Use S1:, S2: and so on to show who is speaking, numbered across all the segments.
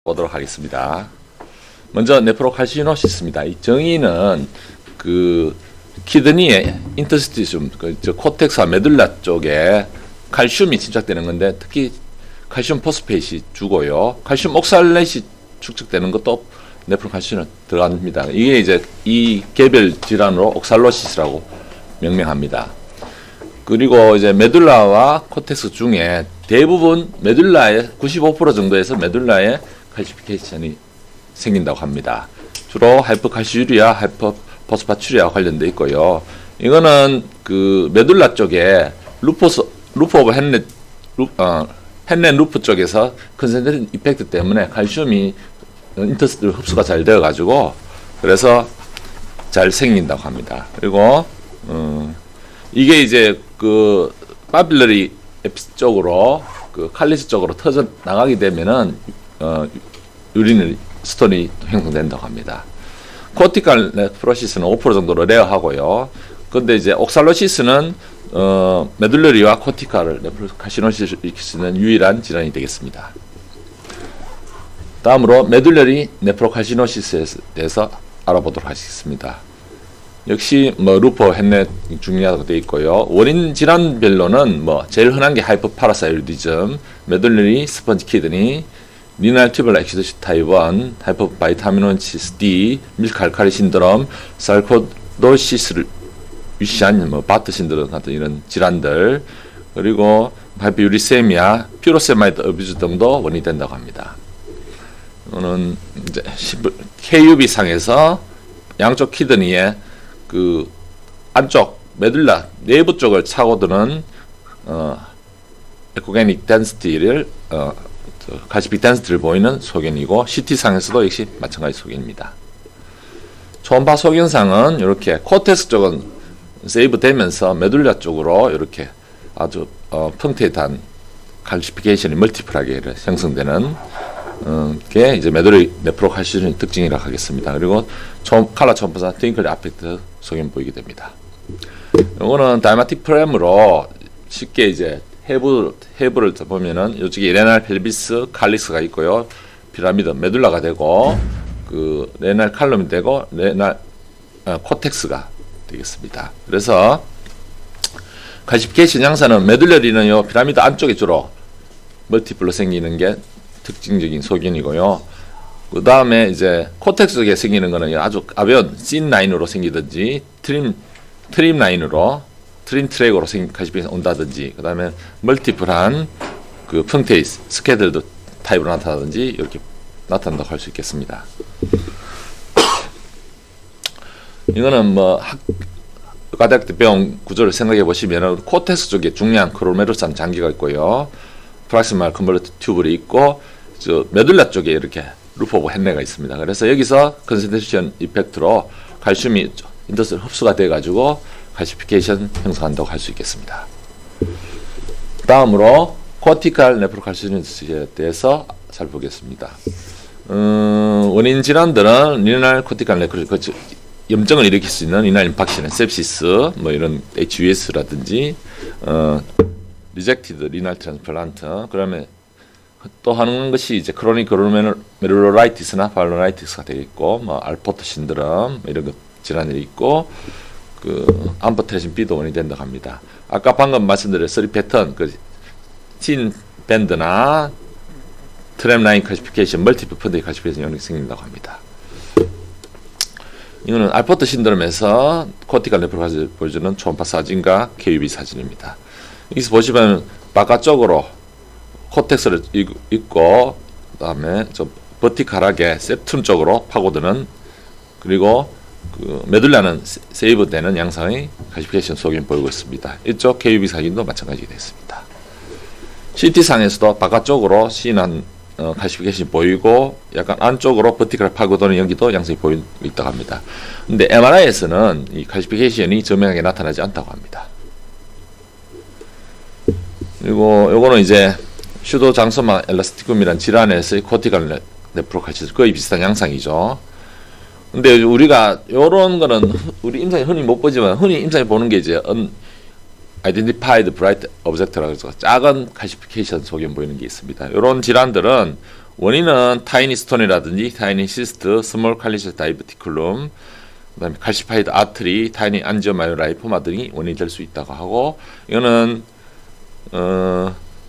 S1: 보도록 하겠습니다. 먼저 네프로칼시노시스입니다. 이 정의는 키드니의 인터스티듐, 코텍스와 메둘라 쪽에 칼슘이 침착되는 건데 특히 칼슘 포스페이트이 주고요. 칼슘 옥살렛이 축적되는 것도 네프로칼시노 들어갑니다. 이게 이제 이 개별 질환으로 옥살로시스라고 명명합니다. 그리고 이제 메둘라와 코텍스 중에 대부분 메둘라의 95% 정도에서 메둘라의 칼시피케이션이 생긴다고 합니다. 주로 하이퍼칼시유리아, 하이퍼포스파츄리아와 관련돼 있고요. 이거는 메둘라 쪽에 루프 오브 헨렌 루프 쪽에서 컨센트레이션 이펙트 때문에 칼슘이 인터스티럴 흡수가 잘 되어 가지고 그래서 잘 생긴다고 합니다. 그리고 이게 이제 파빌러리 에피스 쪽으로 칼리스 쪽으로 터져 나가게 되면은 유리너리 스톤이 형성된다고 합니다. 코티칼 네프로시스는 5% 정도로 레어하고요. 근데 이제 옥살로시스는 메둘러리와 코티칼을 네프로칼시노시스를 일으킬 수 있는 유일한 질환이 되겠습니다. 다음으로 메둘러리 네프로칼시노시스에 대해서 알아보도록 하겠습니다. 역시 루퍼 헨넷 중요하다고 되어 있고요. 원인 질환별로는 제일 흔한 게 하이퍼파라사이로디즘, 메둘러리 스펀지 키드니, 리날 튜블러 엑시도시 타입 1, 하이퍼바이타미노시스 D, 밀칼카리 신드롬, 살코도시스를 위시한 바트 신드롬 같은 이런 질환들, 그리고 하이퍼유리세미아, 퓨로세마이드 어뷰즈 등도 원인이 된다고 합니다. 이거는 이제 KUB 상에서 양쪽 키드니에 안쪽 메둘라 내부 쪽을 차고드는 에코게닉 덴시티를 칼시픽 덴시티를 보이는 소견이고 CT 상에서도 역시 마찬가지 소견입니다. 초음파 소견상은 이렇게 코텍스 쪽은 세이브 되면서 메둘라 쪽으로 이렇게 아주 펑트에단 칼시피케이션이 멀티플하게 형성되는 게 이제 메둘리 네프로칼시노의 특징이라고 하겠습니다. 그리고 칼라 초음파상 트윙클 아펙트 소견 보이게 됩니다. 이거는 다이마틱 프레임으로 쉽게 이제 해부를 보면은 이쪽에 레날 펠비스 칼리스가 있고요. 피라미드 메둘라가 되고 레날 칼럼이 되고 레날 코텍스가 되겠습니다. 그래서 칼시피케이션 양사는 메둘러리는요 피라미드 안쪽에 주로 멀티플로 생기는 게 특징적인 소견이고요. 그 다음에 이제 코텍스 쪽에 생기는 거는 아주 가벼운 씬 라인으로 생기든지 트림 라인으로 트림 트랙으로 칼시피케이션 온다든지, 그 다음에 멀티플한 펑테이스 스케들드 타입으로 나타나든지 이렇게 나타난다고 할 수 있겠습니다. 이거는 과대학 때 배운 구조를 생각해 보시면 코텍스 쪽에 중요한 크로메루산 장기가 있고요. 프락시말 컨버터 튜브를 있고 메둘라 쪽에 이렇게 루프 오브 헨레가 있습니다. 그래서 여기서 컨센트레이션 이펙트로 칼슘이 인더스를 흡수가 돼 가지고 칼시피케이션 형성한다고 할 수 있겠습니다. 다음으로 코티칼 네프로칼시노시스에 대해서 살펴보겠습니다. 원인 질환들은 리날 코티칼 네프로칼시노시스, 염증을 일으킬 수 있는 리날 임팍션, sepsis, 이런 HUS라든지 리젝티드 리날 트랜스플란트, 그다음에 또 하는 것이 이제 크로닉 glomerulonephritis나 파일로라이티스가 되겠고, 알포트 신드롬 이런 것 질환이 있고, 암포테레신 B도 원인이 된다고 합니다. 아까 방금 말씀드린 3 패턴, 틴 밴드나 트램 라인 칼시피케이션, 멀티플 펀드 칼시피케이션 원인이 생긴다고 합니다. 이거는 알포트 신드롬에서 코티칼 네프로칼시노시스를 보여주는 초음파 사진과 KUB 사진입니다. 여기서 보시면 바깥쪽으로 코텍스를 있고, 그 다음에 버티칼하게 septum 쪽으로 파고드는, 그리고 메둘라는 세이브 되는 양상의 칼시피케이션 소견 보이고 있습니다. 이쪽 KUB 사진도 마찬가지가 되겠습니다. CT상에서도 바깥쪽으로 진한 칼시피케이션이 보이고, 약간 안쪽으로 버티칼 파고드는 여기도 양상이 보이고 있다고 합니다. 근데 MRI에서는 이 칼시피케이션이 점명하게 나타나지 않다고 합니다. 그리고 요거는 이제 슈도 장소마 엘라스티쿰이라는 질환에서의 코티칼 네프로칼시스 거의 비슷한 양상이죠. 근데 우리가 요런 거는 우리 임상에 흔히 못 보지만 흔히 임상에 보는 게 이제 Identified Bright Object라고 해서 작은 칼시피케이션 소견 보이는 게 있습니다. 이런 질환들은 원인은 타이니 스톤이라든지 타이니 시스트, 스몰 칼리시 다이버티클룸, 그다음에 칼시파이드 아트리, 타이니 안지오마이오라이포마 등이 원인이 될 수 있다고 하고, 이거는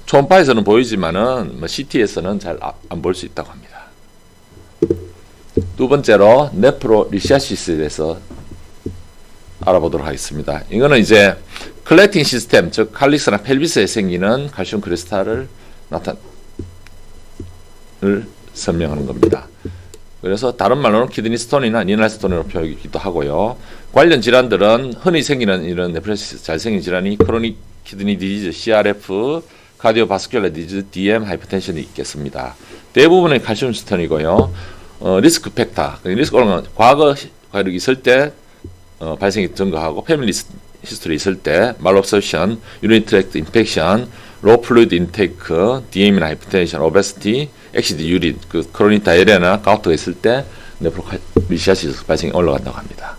S1: 초음파에서는 보이지만은 뭐 CT에서는 잘 안 볼 수 있다고 합니다. 두 번째로 네프로리시아시스에 대해서 알아보도록 하겠습니다. 이거는 이제 클렉팅 시스템, 즉 칼릭스나 펠비스에 생기는 칼슘 크리스탈을 설명하는 겁니다. 그래서 다른 말로는 키드니 스톤이나 리날 스톤으로 표기도 하고요. 관련 질환들은 흔히 생기는 이런 네프로시스 잘 생긴 질환이 크로닉 키드니 디지즈, CRF, 카디오바스큘라 디지즈, DM, 하이퍼텐션이 있겠습니다. 대부분의 칼슘 스톤이고요. 리스크 팩터, 리스크는 과거 과력이 있을 때 발생이 증가하고 패밀리 히스토리 있을 때 말옵서션, 유리너리 트랙트 인펙션, 로우 플루이드 인테이크, DM이나 하이퍼텐션, 오베시티, 엑시드 유린, 그 크로닉 다이어리아나 가우트가 있을 때 네프로리시아시스 발생이 올라간다고 합니다.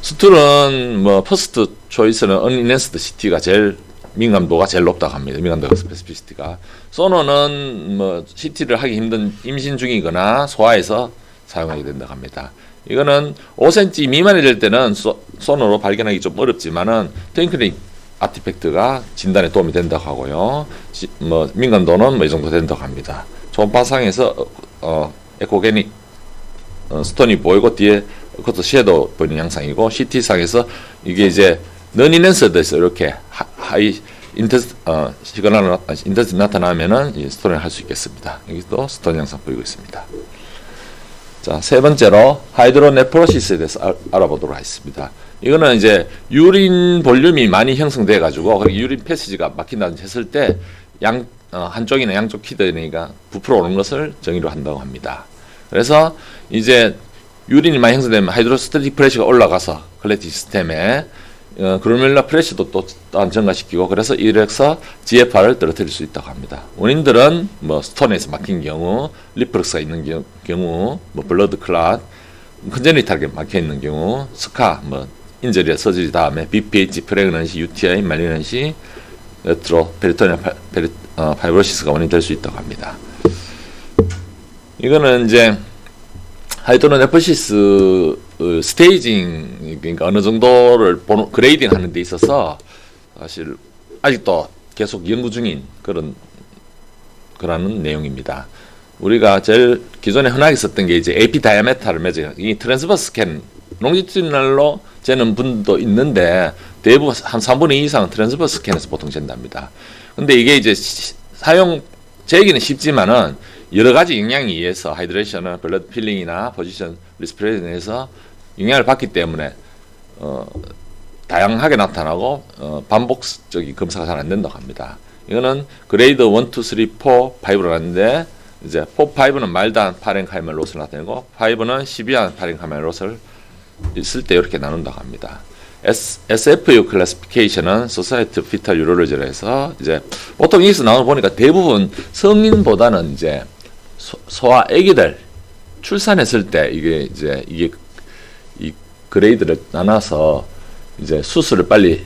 S1: 수툴은 뭐 퍼스트 초이스는 언인핸스드 CT가 제일 민감도가 제일 높다고 합니다. 민감도가 스페시피시티가. 소노는 뭐 CT를 하기 힘든 임신 중이거나 소아에서 사용하게 된다고 합니다. 이거는 5cm 미만이 될 때는 소노로 발견하기 좀 어렵지만은 트윙클링 아티팩트가 진단에 도움이 된다고 하고요. 뭐 민감도는 뭐 이 정도 된다고 합니다. 초음파상에서 에코게닉 스톤이 보이고 뒤에 그것도 섀도우 보이는 양상이고, CT상에서 이게 이제 넌인핸스드에서 이렇게 하이 인텐스 나타나면은 스톤을 할 수 있겠습니다. 여기도 스톤 양상 보이고 있습니다. 자, 세 번째로 하이드로네프로시스에 대해서 알아보도록 하겠습니다. 이거는 이제 유린 볼륨이 많이 형성돼 가지고 유린 패시지가 막힌다든지 했을 때 한쪽이나 양쪽 키드니가 부풀어 오는 것을 정의로 한다고 합니다. 그래서 이제 유린이 많이 형성되면 하이드로스태틱 프레셔가 올라가서 클렉팅 시스템에 그로밀라 프레셔도 또한 증가시키고, 그래서 이래서 GFR을 떨어뜨릴 수 있다고 합니다. 원인들은 뭐 스톤에서 막힌 경우, 리프럭스가 있는 경우, 뭐 블러드 클랏, 컨제니탈하게 막혀 있는 경우, 스카, 뭐 인저리 서저리 다음에 BPH, 프레그넌시, UTI, 말리넌시, 레트로 페리토니얼 파이브로시스가 원인이 될 수 있다고 합니다. 이거는 이제 하이드로네프로시스 스테이징, 그러니까 어느 정도를 그레이딩 하는 데 있어서 사실 아직도 계속 연구 중인 그런 내용입니다. 우리가 제일 기존에 흔하게 썼던 게 이제 AP 다이아메타를 매저, 이 트랜스버스 스캔, 롱지튜디널로 재는 분도 있는데 대부분 한 3분의 2 이상은 트랜스버스 스캔에서 보통 잰답니다. 근데 이게 이제 재기는 쉽지만은 여러 가지 영향에 의해서 하이드레이션은 블러드 필링이나 포지션 리스피레이션에서 영향을 받기 때문에 다양하게 나타나고 반복적인 검사가 잘 안 된다고 합니다. 이거는 그레이드 1, 2, 3, 4, 5로 하는데 이제 4, 5는 말단 파렌하이머 로스를 나타내고 5는 시비안 파렌하이머 로스를 있을 때 이렇게 나눈다고 합니다. SFU 클래시피케이션은 Society of Fetal Urology로 해서 이제 보통 여기서 나오는 보니까 대부분 성인보다는 이제 소아 아기들 출산했을 때 이게 이 그레이드를 나눠서 이제 수술을 빨리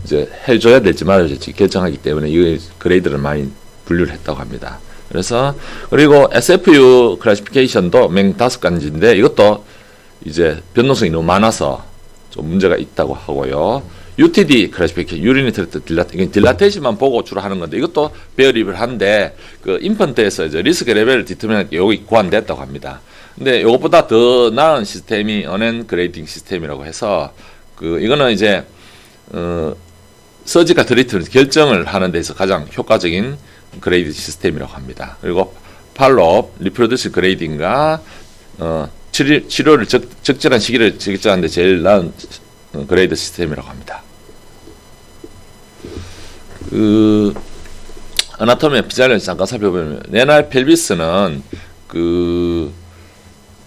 S1: 이제 해줘야 될지 말아야 될지 결정하기 때문에 이 그레이드를 많이 분류를 했다고 합니다. 그래서 그리고 SFU 클래시피케이션도 맹 5가지인데 이것도 이제 변동성이 너무 많아서 좀 문제가 있다고 하고요. UTD 클래시피케이션, 유리너리 트랙트 딜라테이션만 보고 주로 하는 건데 이것도 베어리블한데 그 인펀트에서 이제 리스크 레벨을 디터민할 때 여기 고안됐다고 합니다. 근데 이것보다 더 나은 시스템이 언앤 그레이딩 시스템이라고 해서 그 이거는 이제 서지컬 트리트먼트 결정을 하는 데서 가장 효과적인 그레이드 시스템이라고 합니다. 그리고 팔로업, 리프로듀스 그레이딩과 치료를 적절한 시기를 결정하는데 제일 나은 그레이드 시스템이라고 합니다. 그 아나토미 피자를 잠깐 살펴보면 레날 펠비스는 그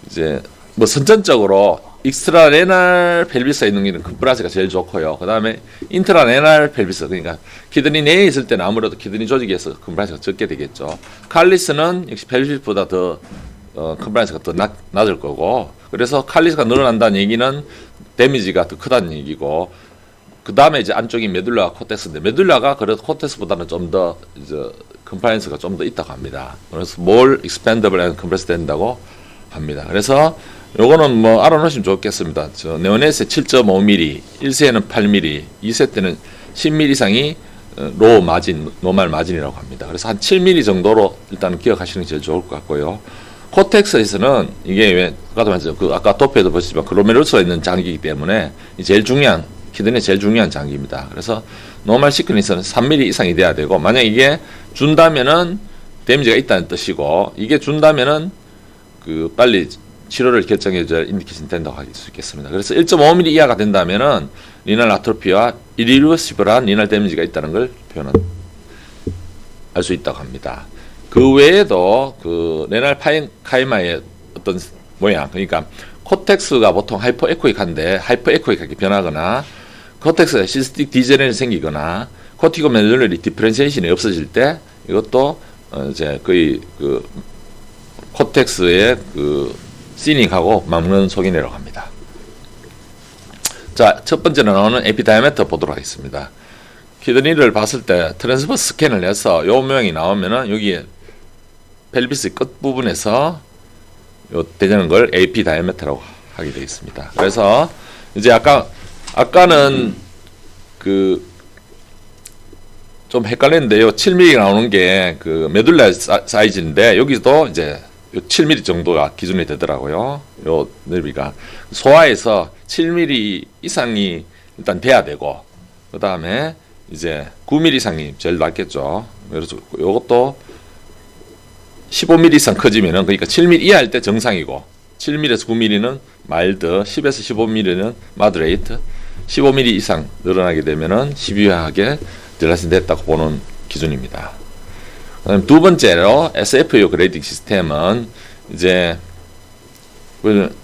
S1: 이제 뭐 선천적으로 익스트라 레날 펠비스가 있는 게는 컴프라스가 제일 좋고요. 그 다음에 인트라 레날 펠비스, 그러니까 키드니 내에 있을 때는 아무래도 키드니 조직에서 컴프라스가 적게 되겠죠. 칼리스는 역시 펠비스보다 더 컴프라이언스가 더 낮을 거고, 그래서 칼리스가 늘어난다는 얘기는 데미지가 더 크다는 얘기고, 그 다음에 이제 안쪽이 메둘라 코텍스인데 메둘라가 그래도 코텍스보다는 좀 더 이제 컴플라이언스가 좀 더 있다고 합니다. 그래서 more expandable and compressed 된다고 합니다. 그래서 요거는 뭐 알아놓으시면 좋겠습니다. 저 네오넷의 7.5mm, 1세에는 8mm, 2세 때는 10mm 이상이 로우 마진, 노말 마진이라고 합니다. 그래서 한 7mm 정도로 일단 기억하시는 게 제일 좋을 것 같고요. 코텍스에서는 이게 왜 아까도 말했죠. 그 아까 도표에도 보시지만 글로메룰스가 있는 장기이기 때문에 제일 중요한 키드니 제일 중요한 장기입니다. 그래서 노멀 시크니스는 3mm 이상이 돼야 되고, 만약 이게 준다면은 데미지가 있다는 뜻이고, 이게 준다면은 그 빨리 치료를 결정해줘야 인디케이션 된다고 할 수 있겠습니다. 그래서 1.5mm 이하가 된다면은 리날 아트로피와 이리버시블한 리날 데미지가 있다는 걸 표현한 알 수 있다고 합니다. 그 외에도 그 레날 파렌카이마의 어떤 모양, 그러니까 코텍스가 보통 하이퍼에코익한데 하이퍼에코익하게 변하거나 코텍스가 시스틱 디제네레이 생기거나 코티코메듈러리 디퍼런시에이션이 없어질 때 이것도 이제 거의 그 코텍스의 그 시닝하고 맞는 소견이라고 합니다. 자, 첫 번째로 나오는 에피다이아메터 보도록 하겠습니다. 키드니를 봤을 때 트랜스버스 스캔을 해서 요 모양이 나오면은 여기에 펠비스 끝 부분에서 요 되는 걸 에피다이아메터라고 하게 되어 있습니다. 그래서 이제 아까는 그 좀 헷갈렸는데요. 7mm 나오는 게 그 메둘라 사이즈인데 여기도 이제 7mm 정도가 기준이 되더라고요. 요 넓이가 소아에서 7mm 이상이 일단 돼야 되고, 그 다음에 이제 9mm 이상이 제일 낫겠죠. 그래서 요것도 15mm 이상 커지면은, 그러니까 7mm 이하일 때 정상이고 7mm에서 9mm는 마일드, 10에서 15mm는 마드레이트, 15mm 이상 늘어나게 되면은 시비하게 딜라신 됐다고 보는 기준입니다. 그다음 두 번째로 SFU 그레이딩 시스템은 이제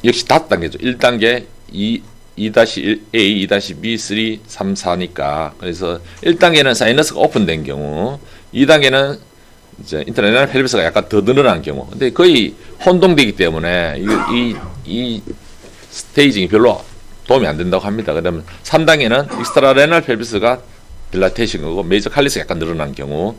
S1: 역시 5단계죠. 1단계, 2-1A, 2-B, 3, 3, 4니까. 그래서 1단계는 사이너스가 오픈된 경우, 2단계는 이제 인터레날 펠비스가 약간 더 늘어난 경우. 근데 거의 혼동되기 때문에 이 스테이징이 별로 도움이 안 된다고 합니다. 그러면 3단계는 익스트라레날 펠비스가 딜라테이션 거고 메이저 칼리스가 약간 늘어난 경우,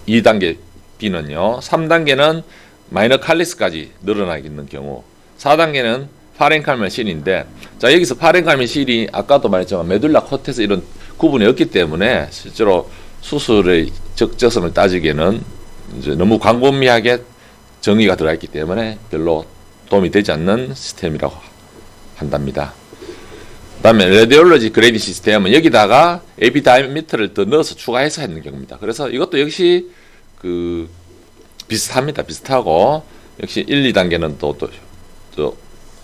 S1: 2단계 B는요. 3단계는 마이너 칼리스까지 늘어나게 있는 경우, 4단계는 파렌칼멘 실인데, 자, 여기서 파렌칼멘 실이 아까도 말했지만 메둘라 코텍스 이런 구분이 없기 때문에 실제로 수술의 적절성을 따지기에는 이제 너무 광범위하게 정의가 들어가 있기 때문에 별로 도움이 되지 않는 시스템이라고 한답니다. 그 다음에 레디올로지 그레이딩 시스템은 여기다가 AP 다이미터를 더 넣어서 추가해서 했는 경우입니다. 그래서 이것도 역시 그 비슷합니다. 비슷하고 역시 1, 2단계는 또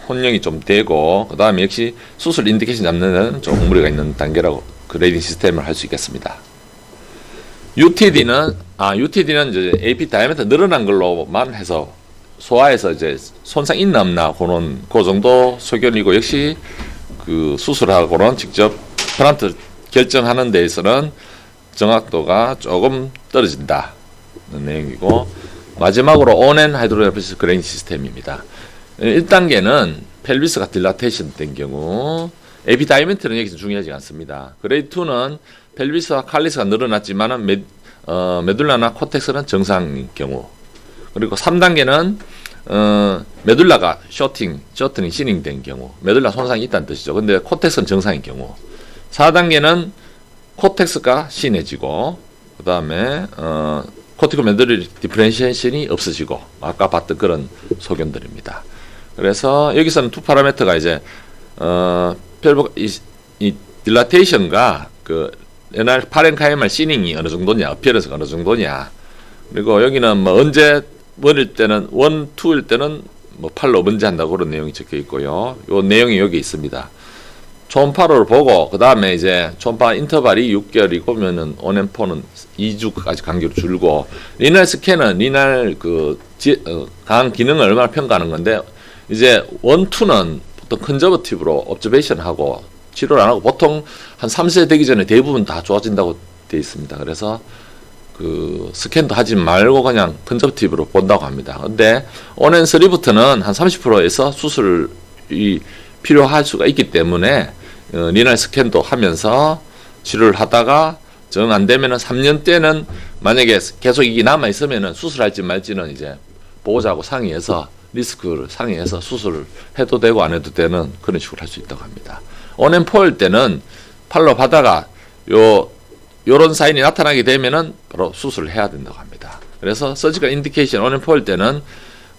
S1: 혼용이 좀 되고, 그 다음에 역시 수술 인디케이션 잡는 데는 좀 무리가 있는 단계라고 그레이딩 시스템을 할 수 있겠습니다. UTD는 이제 AP 다이아메터 늘어난 걸로만 해서 소아에서 이제 손상 있나 없나 그런 그 정도 소견이고, 역시 그 수술하고는 직접 플란트 결정하는 데에서는 정확도가 조금 떨어진다는 내용이고, 마지막으로 온앤 하이드로디아프시스 그레이딩 시스템입니다. 1단계는 펠비스가 딜라테이션 된 경우, AP 다이아메터는 여기서 중요하지 않습니다. 그레이드 2는 펠비스와 칼리스가 늘어났지만은 메둘라나 코텍스는 정상인 경우, 그리고 3단계는 메둘라가 쇼트닝, 시닝된 경우, 메둘라 손상이 있다는 뜻이죠. 근데 코텍스는 정상인 경우, 4단계는 코텍스가 신해지고, 그 다음에 코티코메듈러리 디퍼런시에이션이 없어지고, 아까 봤던 그런 소견들입니다. 그래서 여기서는 두 파라미터가 이제 이 딜라테이션과 그 레날 파렌카이말 시닝이 어느 정도냐, 어피어런스가 어느 정도냐, 그리고 여기는 뭐 언제 원일 때는 1, 2일 때는 뭐 8로 먼저 한다고 그런 내용이 적혀 있고요. 요 내용이 여기 있습니다. 초음파를 보고 그 다음에 이제 초음파 인터벌이 6개월이고면은 온앤포는 2주까지 간격으로 줄고, 리날 스캔은 리날 그 강 기능을 얼마나 평가하는 건데, 이제 1, 2는 보통 컨저버티브로 옵저베이션하고 치료를 안 하고 보통 한 3세 되기 전에 대부분 다 좋아진다고 되어 있습니다. 그래서 그 스캔도 하지 말고 그냥 컨저버티브로 본다고 합니다. 근데 온앤 3부터는 한 30%에서 수술이 필요할 수가 있기 때문에 리날 스캔도 하면서 치료를 하다가 정 안 되면은 3년 때는 만약에 계속 이게 남아 있으면은 수술할지 말지는 이제 보호자하고 상의해서 리스크를 상의해서 수술을 해도 되고 안 해도 되는 그런 식으로 할 수 있다고 합니다. 온앤포일 때는 팔로 바다가 요런 사인이 나타나게 되면은 바로 수술을 해야 된다고 합니다. 그래서 서지컬 인디케이션 온앤포일 때는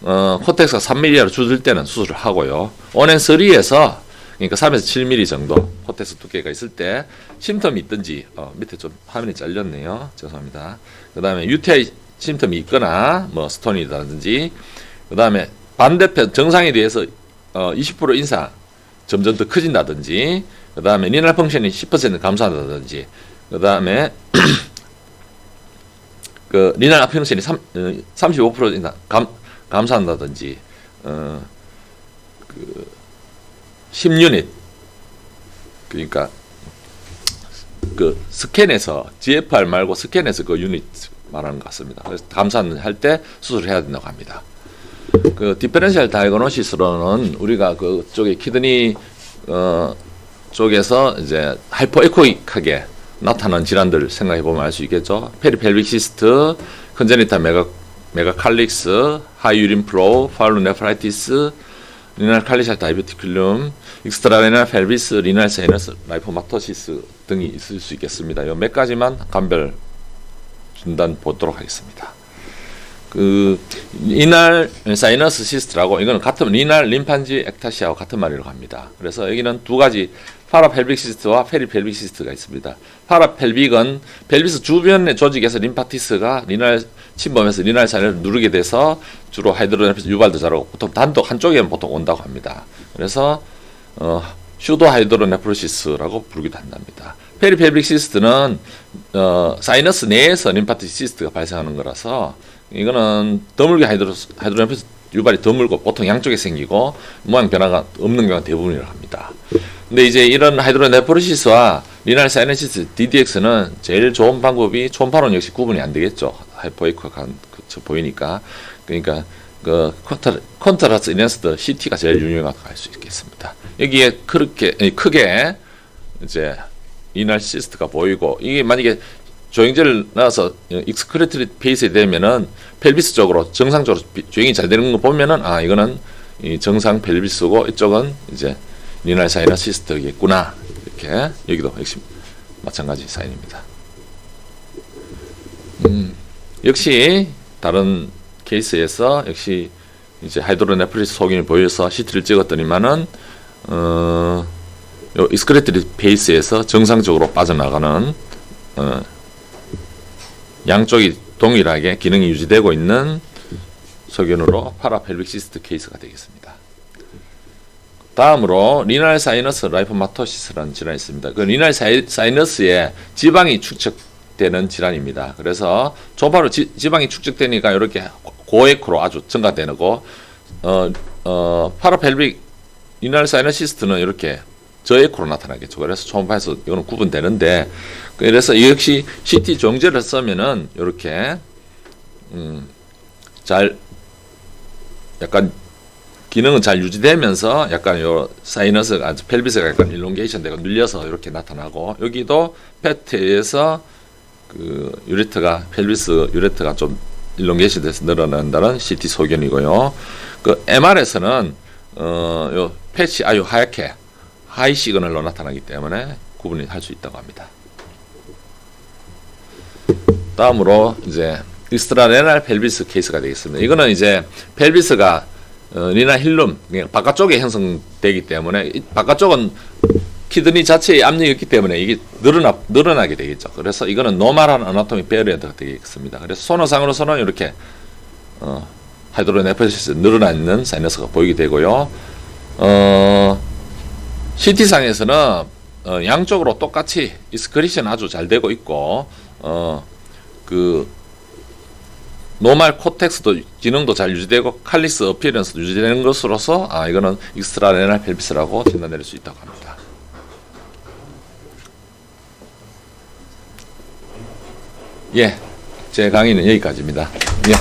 S1: 코텍스가 3mm 이하로 줄어들 때는 수술을 하고요. 온앤3에서 그러니까 3에서 7mm 정도 코텍스 두께가 있을 때 심텀이 있든지 밑에 좀 화면이 잘렸네요. 죄송합니다. 그 다음에 UTI 심텀이 있거나 뭐 스톤이라든지 그 다음에 반대편 정상에 대해서 20% 인상 점점 더 커진다든지 그 다음에 리날 펑션이 10% 감소한다든지 그 다음에 그 리날 펑션이 35% 인상 감소한다든지 그 10유닛 그러니까 그 스캔에서 GFR 말고 스캔에서 그 유닛 말하는 것 같습니다. 그래서 감소할 때 수술을 해야 된다고 합니다. 그 디퍼런셜 다이그노시스로는 우리가 그쪽에 키드니 쪽에서 이제 하이퍼에코익하게 나타나는 질환들 생각해 보면 알 수 있겠죠. 페리펠빅 시스트, 컨제니탈 메가칼릭스, 하이 유린 플로우, 파울로네프라이티스, 리날 칼리샤 다이베티큘룸, 익스트라 레날 펠비스, 리날 사이너스, 라이포마토시스 등이 있을 수 있겠습니다. 이 몇 가지만 감별 진단 보도록 하겠습니다. 그 리날 사이너스 시스트라고 이거는 같은 리날 림판지 액타시아와 같은 말이라고 합니다. 그래서 여기는 두 가지 파라펠빅 시스트와 페리펠빅 시스트가 있습니다. 파라펠빅은 펠비스 주변의 조직에서 림파티스가 리날 침범해서 리날 사이너를 누르게 돼서 주로 하이드로네프리스 유발도 자라고 보통 단독 한쪽에는 보통 온다고 합니다. 그래서 슈도 하이드로네프로시스라고 부르기도 한답니다. 페리펠빅 시스트는 사이너스 내에서 림파티스 시스트가 발생하는 거라서 이거는 드물게 하이드로네프로시스 유발이 드물고 보통 양쪽에 생기고 모양 변화가 없는 경우가 대부분이라고 합니다. 근데 이제 이런 하이드로네프로시스와 리날 사이너시스 DDX는 제일 좋은 방법이 초음파로는 역시 구분이 안 되겠죠. 하이퍼에코가 보이니까. 그러니까 그 컨트라스트 인핸스드 CT가 제일 유용하다고 할 수 있겠습니다. 여기에 그렇게 크게 이제 리날 시스트가 보이고 이게 만약에 조행제를 넣어서 익스크레터리 페이스에 되면은 펠비스 쪽으로 정상적으로 조행이 잘 되는 거 보면은 아 이거는 이 정상 펠비스고 이쪽은 이제 리날 사이너 시스트겠구나 이렇게 여기도 역시 마찬가지 사인입니다. 역시 다른 케이스에서 역시 이제 하이드로네프리스 소견이 보여서 CT를 찍었더니만은 요 익스크레터리 페이스에서 정상적으로 빠져나가는 양쪽이 동일하게 기능이 유지되고 있는 소견으로 파라펠빅 시스트 케이스가 되겠습니다. 다음으로 리날 사이너스 라이포마토시스라는 질환이 있습니다. 그 리날 사이너스에 지방이 축적되는 질환입니다. 그래서 초바로 지방이 축적되니까 이렇게 고에코로 아주 증가되고 파라펠빅 리날 사이너시스트는 이렇게 저에코로 나타나겠죠. 그래서 초음파에서 이거는 구분되는데 그래서 역시 CT 정제를 쓰면은 이렇게 잘 약간 기능은 잘 유지되면서 약간 요 사이너스가 펠비스가 약간 일롱게이션 되고 눌려서 이렇게 나타나고 여기도 페트에서 그 유레트가 펠비스 유레트가 좀 일롱게이션 돼서 늘어난다는 CT 소견이고요. 그 MR에서는 요 패치 아주 하얗게 하이 시그널로 나타나기 때문에 구분이 할 수 있다고 합니다. 다음으로 이제 익스트라 레날 펠비스 케이스가 되겠습니다. 이거는 이제 펠비스가 리나 힐룸 바깥쪽에 형성되기 때문에 바깥쪽은 키드니 자체의 압력이 있기 때문에 이게 늘어나게 되겠죠. 그래서 이거는 노멀한 아나토미 베리언트가 되겠습니다. 그래서 손해상으로서는 이렇게 하이드로네프로시스 늘어나 있는 사이너스가 보이게 되고요. CT상에서는 양쪽으로 똑같이 익스크리션 아주 잘 되고 있고 그 노멀 코텍스도 기능도 잘 유지되고 칼리스 어피어런스도 유지되는 것으로서 아 이거는 익스트라 레날 펠비스라고 진단 내릴 수 있다고 합니다. 예, 제 강의는 여기까지입니다. 예.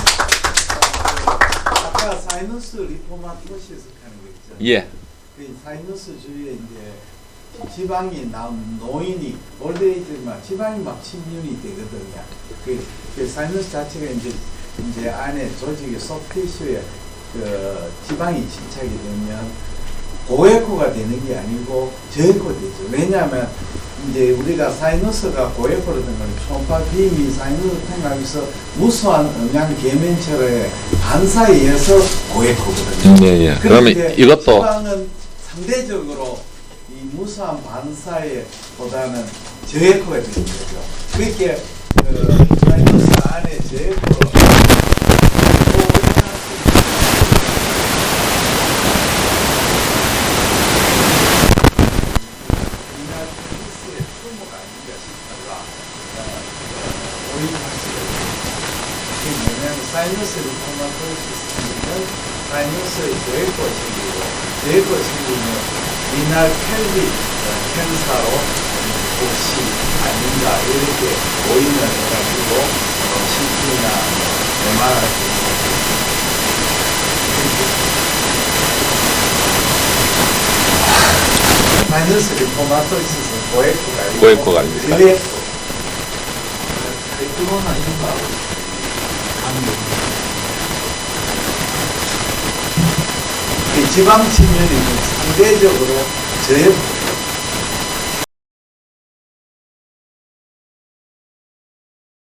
S2: 아까 사이너스 리포마토시스 하는 거 있잖아요.
S1: 예.
S2: 그 사이너스 주위에 이제 지방이 남 노인이 올드에이지만 지방이 막 침륜이 되거든요. 그 사이너스 자체가 이제 안에 조직의 소프티슈에 그 지방이 침착이 되면 고에코가 되는 게 아니고 저에코 되죠. 왜냐하면 이제 우리가 사이너스가 고에코라든 건 초음파 비임이 사이너스 생각해서 무수한 음양 계면체의 반사에 의해서 고에코거든요.
S1: 예. 그러면 이것도
S2: 지방은 상대적으로 이 무수한 반사에 보다는 저에코가 되는 거죠. 그렇게 그 사이너스 안에 저에코로 사이너스 리포마토시스는 사이너스의 저해코 생기고 저해코 생기면 리날 켈리 캔사로 혹시 아닌가 이렇게 오인을 해가지고 CT나 MRI 사이너스 리포마토시스는 고에코가 아니고
S1: 고에코가 아닙니까?
S2: 저해코 그거는 아닌가 지방 침면이 상대적으로 저해